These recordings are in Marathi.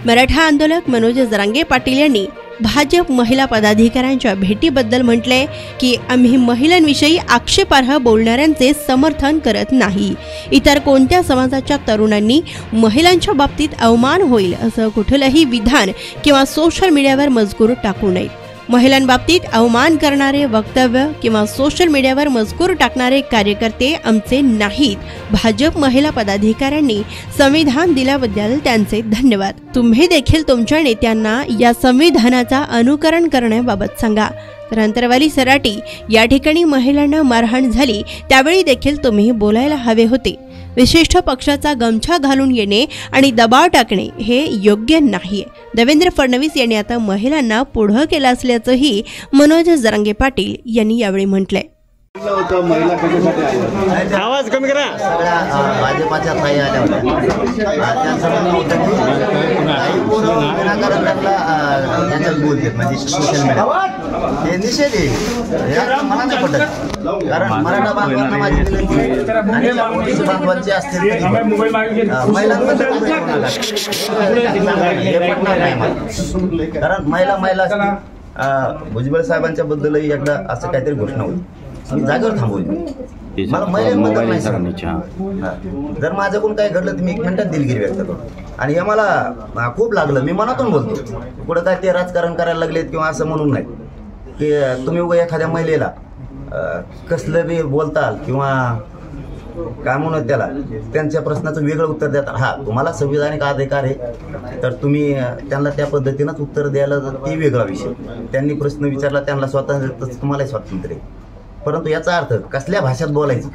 मराठा आंदोलक मनोज जरांगे पाटील यांनी भाजप महिला पदाधिकाऱ्यांच्या भेटीबद्दल म्हटले की आम्ही महिलांविषयी आक्षेपार्ह बोलणाऱ्यांचे समर्थन करत नाही। इतर कोणत्या समाजाच्या तरुणांनी महिलांच्या बाबतीत अवमान होईल असं कुठलंही विधान किंवा सोशल मीडियावर मजकूर टाकू नये। महिलांबाबतीत अवमान करणारे वक्तव्य किंवा सोशल मीडियावर मजकूर टाकणारे कार्यकर्ते आमचे नाहीत। भाजप महिला पदाधिकाऱ्यांनी संविधान दिल्याबद्दल त्यांचे धन्यवाद। तुम्ही देखील तुमच्या नेत्यांना या संविधानाचा अनुकरण करण्याबाबत सांगा। तर अंतरवाली सराटी या ठिकाणी महिलांना मारहाण झाली त्यावेळी देखील तुम्ही बोलायला हवे होते। विशिष्ट पक्षाचा गमछा घालून येणे आणि दबाव टाकणे हे योग्य नाहीये। देवेंद्र फडणवीस यांनी आता महिलांना पुढे केलं असल्याचंही मनोज जरांगे पाटील यांनी यावेळी म्हटलंय। आवाज कमी करा। भाजपाच्या ताई आल्या होत्या म्हणजे सोशल मीडिया हे निषेध आहे। मला नाही पटत, कारण मराठा बांधवांना माझी विनंती आणि बांधवांची असतील कारण महिला भुजबळ साहेबांच्या बद्दलही एकदा असं काहीतरी घोषणा होती, मी जागेवर थांबवली। मला महिलांबद्दल नाही सांगितलं। जर माझ्याकडून काही घडलं तर मी 1 मिनिटात दिलगिरी व्यक्त करतो आणि हे मला खूप लागलं। मी मनातून बोलतो, पुढे काय ते राजकारण करायला लागलेत किंवा असं म्हणून नाही की तुम्ही उगा एखाद्या महिलेला कसलं बी बोलताल किंवा काय म्हणत त्याला त्यांच्या प्रश्नाचं वेगळं उत्तर देता। हा, तुम्हाला संविधानिक अधिकार आहे तर तुम्ही त्यांना त्या पद्धतीनंच उत्तर द्यायला, ती वेगळा विषय। त्यांनी प्रश्न विचारला, त्यांना स्वातंत्र्य, तुम्हालाही स्वातंत्र्य आहे, परंतु याचा अर्थ कसल्या भाषेत बोलायचं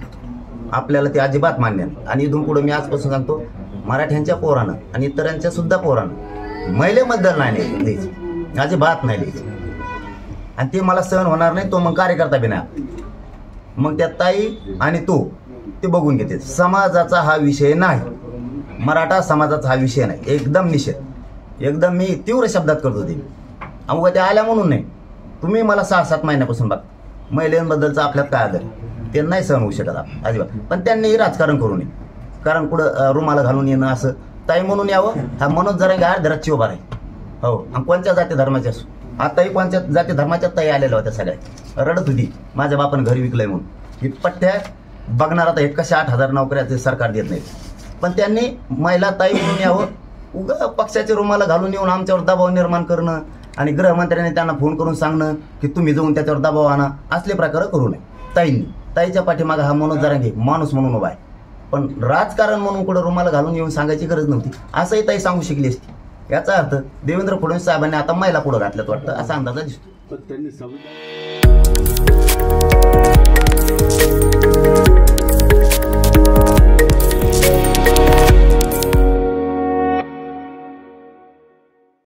आपल्याला ते अजिबात मान्य नाही। आणि इथून पुढे मी आजपासून सांगतो, मराठ्यांच्या पोरानं आणि इतरांच्या सुद्धा पोरानं महिलेबद्दल नाही लिहायचं, अजिबात नाही लिहायचं। आणि ते मला सहन होणार नाही, तो मग कार्यकर्ता बी नाही। मग त्या ताई आणि तो ते बघून घेते। समाजाचा हा विषय नाही, मराठा समाजाचा हा विषय नाही। एकदम निषेध, एकदम मी तीव्र शब्दात करतो ते। अमुक त्या आल्या म्हणून नाही, तुम्ही मला 6-7 महिन्यापासून बघ महिलांबद्दलचा आपल्यात काय आदर ते नाही सहन होऊ शकत आपण अजिबात। पण त्यांनीही राजकारण करू नये, कारण पुढं रुमाला घालून येणं असं ताई म्हणून यावं। हा मनोज जरांगे अर्धराची उभा आहे हो, आणि कोणत्या जाती धर्माच्या असो। आताही कोणत्या जाती धर्माच्या ताई आलेल्या होत्या, सगळ्या रडत होती माझ्या बापानं घर विकलंय म्हणून। ही पट्ट्या बघणार आता, हे कशा 8,000 नोकऱ्याचे सरकार देत नाही, पण त्यांनी महिला ताई म्हणून यावं। उगा पक्षाचे रुमाला घालून येऊन आमच्यावर दबाव निर्माण करणं आणि गृहमंत्र्यांनी त्यांना फोन करून सांगणं की तुम्ही जाऊन त्याच्यावर दबाव आणा, असले प्रकार करू नये। ताईच्या पाठीमागे हा मनोज जरांगे माणूस म्हणून उभा आहे, पण राजकारण म्हणून कुठं रुमाला घालून येऊन सांगायची गरज नव्हती, असंही ताई सांगू शकली असती। याचा अर्थ देवेंद्र फडणवीस साहेबांनी आता महिला पुढे घातल्यात वाटतं, असा अंदाज दिसतो।